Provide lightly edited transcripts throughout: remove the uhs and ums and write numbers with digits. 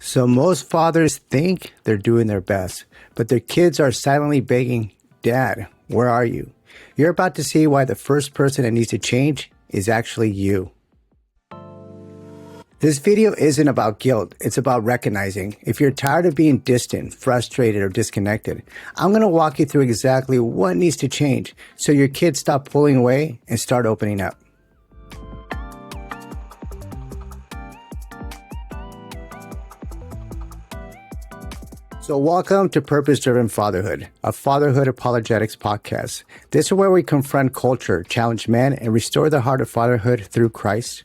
So most fathers think they're doing their best, but their kids are silently begging, "Dad, where are you?" You're about to see why the first person that needs to change is actually you. This video isn't about guilt. It's about recognizing. If you're tired of being distant, frustrated, or disconnected, I'm going to walk you through exactly what needs to change so your kids stop pulling away and start opening up. So welcome to Purpose Driven Fatherhood, a Fatherhood Apologetics podcast. This is where we confront culture, challenge men, and restore the heart of fatherhood through Christ.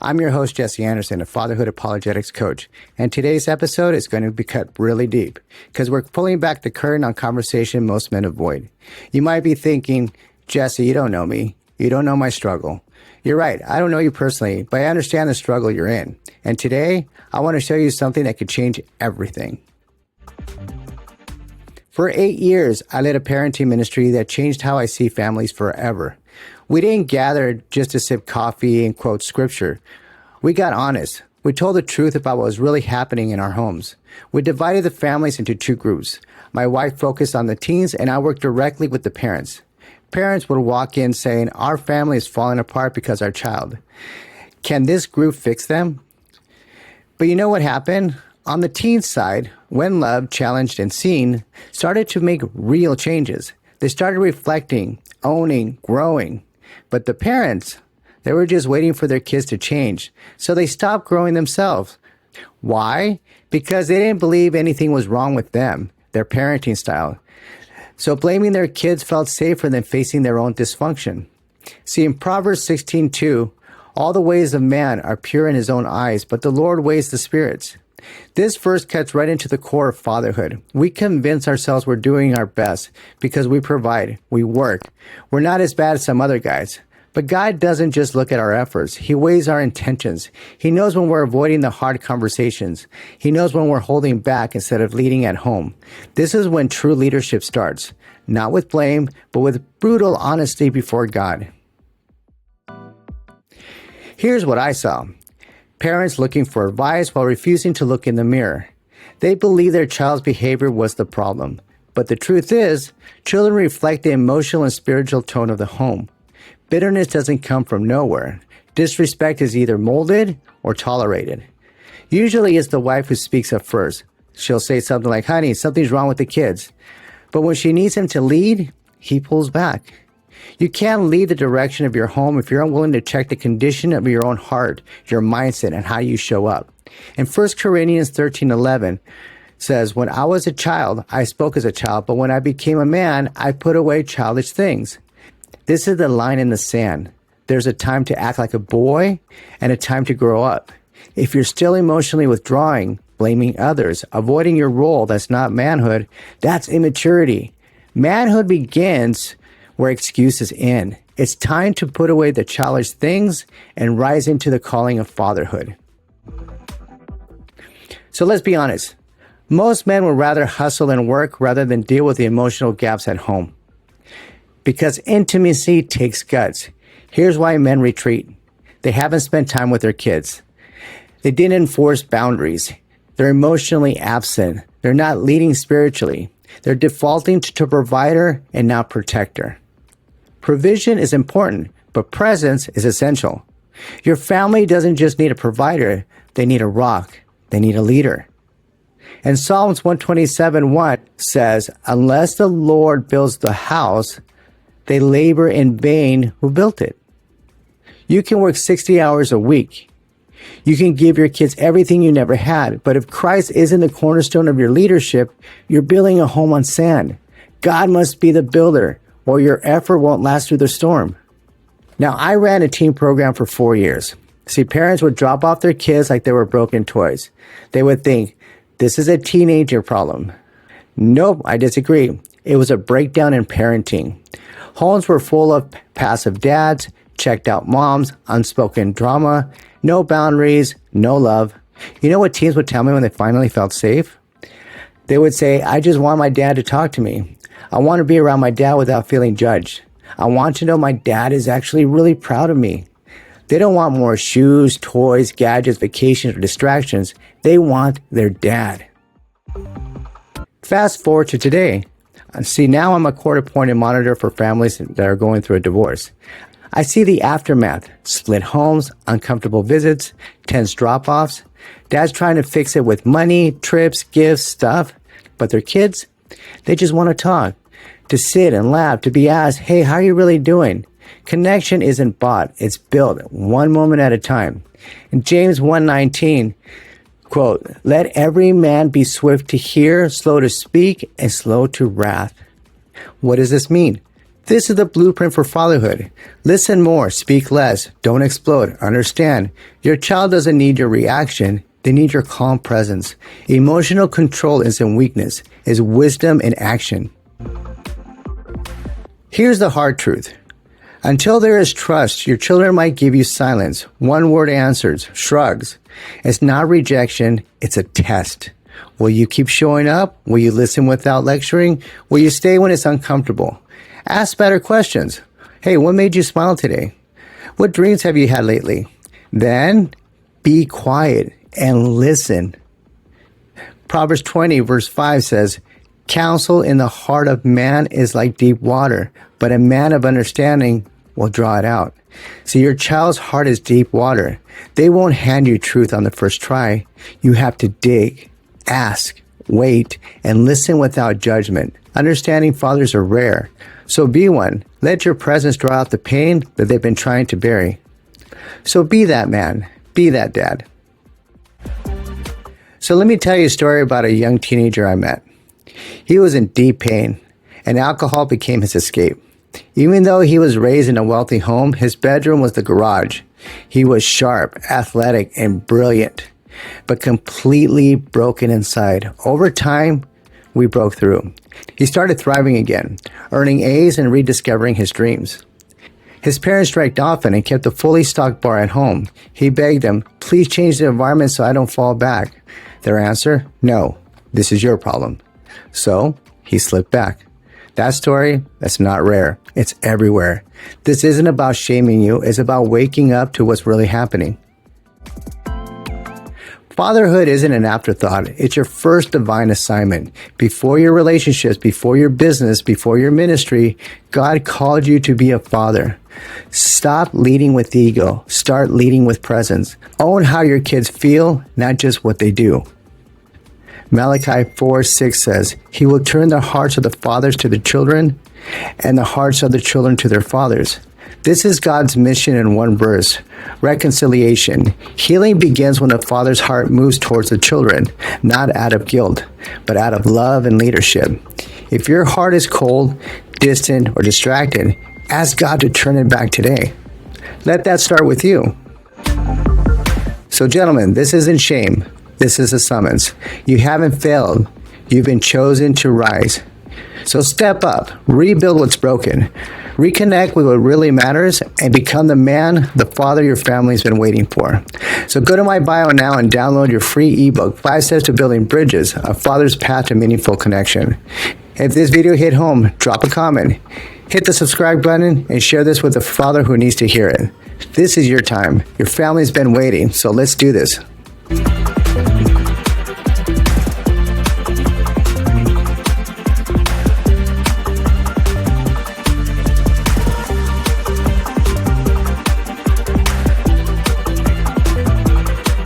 I'm your host, Jesse Anderson, a Fatherhood Apologetics Coach, and today's episode is going to be cut really deep because we're pulling back the curtain on conversation most men avoid. You might be thinking, "Jesse, you don't know me. You don't know my struggle." You're right. I don't know you personally, but I understand the struggle you're in. And today, I want to show you something that could change everything. For 8 years, I led a parenting ministry that changed how I see families forever. We didn't gather just to sip coffee and quote scripture. We got honest. We told the truth about what was really happening in our homes. We divided the families into two groups. My wife focused on the teens, and I worked directly with the parents. Parents would walk in saying, "Our family is falling apart because our child. Can this group fix them?" But you know what happened? On the teen side, when loved, challenged, and seen, started to make real changes. They started reflecting, owning, growing. But the parents, they were just waiting for their kids to change. So they stopped growing themselves. Why? Because they didn't believe anything was wrong with them, their parenting style. So blaming their kids felt safer than facing their own dysfunction. See, in Proverbs 16:2, all the ways of man are pure in his own eyes, but the Lord weighs the spirits. This verse cuts right into the core of fatherhood. We convince ourselves we're doing our best because we provide, we work. We're not as bad as some other guys. But God doesn't just look at our efforts. He weighs our intentions. He knows when we're avoiding the hard conversations. He knows when we're holding back instead of leading at home. This is when true leadership starts. Not with blame, but with brutal honesty before God. Here's what I saw. Parents looking for advice while refusing to look in the mirror. They believe their child's behavior was the problem. But the truth is, children reflect the emotional and spiritual tone of the home. Bitterness doesn't come from nowhere. Disrespect is either molded or tolerated. Usually it's the wife who speaks up first. She'll say something like, "Honey, something's wrong with the kids." But when she needs him to lead, he pulls back. You can't lead the direction of your home if you're unwilling to check the condition of your own heart, your mindset, and how you show up. In 1 Corinthians 13:11 says, "When I was a child, I spoke as a child, but when I became a man, I put away childish things." This is the line in the sand. There's a time to act like a boy and a time to grow up. If you're still emotionally withdrawing, blaming others, avoiding your role that's not manhood, that's immaturity. Manhood begins where excuses end. It's time to put away the childish things and rise into the calling of fatherhood. So let's be honest. Most men would rather hustle and work rather than deal with the emotional gaps at home. Because intimacy takes guts. Here's why men retreat. They haven't spent time with their kids. They didn't enforce boundaries. They're emotionally absent. They're not leading spiritually. They're defaulting to provider and not protector. Provision is important, but presence is essential. Your family doesn't just need a provider. They need a rock. They need a leader. And Psalms 127:1 says, "Unless the Lord builds the house, they labor in vain who built it." You can work 60 hours a week. You can give your kids everything you never had, but if Christ isn't the cornerstone of your leadership, you're building a home on sand. God must be the builder, or your effort won't last through the storm. Now, I ran a teen program for 4 years. See, parents would drop off their kids like they were broken toys. They would think, "This is a teenager problem." Nope, I disagree. It was a breakdown in parenting. Homes were full of passive dads, checked out moms, unspoken drama, no boundaries, no love. You know what teens would tell me when they finally felt safe? They would say, "I just want my dad to talk to me. I want to be around my dad without feeling judged. I want to know my dad is actually really proud of me." They don't want more shoes, toys, gadgets, vacations, or distractions. They want their dad. Fast forward to today. See, now I'm a court-appointed monitor for families that are going through a divorce. I see the aftermath: split homes, uncomfortable visits, tense drop-offs. Dad's trying to fix it with money, trips, gifts, stuff. But their kids, they just want to talk, to sit and laugh, to be asked, hey, how are you really doing? Connection isn't bought, it's built one moment at a time. In James 1:19, quote, let every man be swift to hear, slow to speak, and slow to wrath. What does this mean? This is the blueprint for fatherhood. Listen more, speak less, don't explode. Understand, your child doesn't need your reaction, they need your calm presence. Emotional control isn't weakness, it's wisdom in action. Here's the hard truth. Until there is trust, your children might give you silence, one-word answers, shrugs. It's not rejection, it's a test. Will you keep showing up? Will you listen without lecturing? Will you stay when it's uncomfortable? Ask better questions. Hey, what made you smile today? What dreams have you had lately? Then be quiet and listen. Proverbs 20 verse 5 says, counsel in the heart of man is like deep water, but a man of understanding will draw it out. See, your child's heart is deep water. They won't hand you truth on the first try. You have to dig, ask, wait, and listen without judgment. Understanding fathers are rare. So be one. Let your presence draw out the pain that they've been trying to bury. So be that man. Be that dad. So let me tell you a story about a young teenager I met. He was in deep pain, and alcohol became his escape. Even though he was raised in a wealthy home, his bedroom was the garage. He was sharp, athletic, and brilliant, but completely broken inside. Over time, we broke through. He started thriving again, earning A's and rediscovering his dreams. His parents drank often and kept a fully stocked bar at home. He begged them, please change the environment so I don't fall back. Their answer, no, this is your problem. So he slipped back. That story, that's not rare. It's everywhere. This isn't about shaming you. It's about waking up to what's really happening. Fatherhood isn't an afterthought. It's your first divine assignment. Before your relationships, before your business, before your ministry, God called you to be a father. Stop leading with ego. Start leading with presence. Own how your kids feel, not just what they do. Malachi 4:6 says, he will turn the hearts of the fathers to the children and the hearts of the children to their fathers. This is God's mission in one verse. Reconciliation. Healing begins when a father's heart moves towards the children, not out of guilt, but out of love and leadership. If your heart is cold, distant, or distracted, ask God to turn it back today. Let that start with you. So gentlemen, this isn't shame. This is a summons. You haven't failed. You've been chosen to rise. So step up, rebuild what's broken, reconnect with what really matters, and become the man, the father your family's been waiting for. So go to my bio now and download your free ebook, 5 Steps to Building Bridges, A Father's Path to Meaningful Connection. If this video hit home, drop a comment, hit the subscribe button, and share this with a father who needs to hear it. This is your time. Your family's been waiting, so let's do this.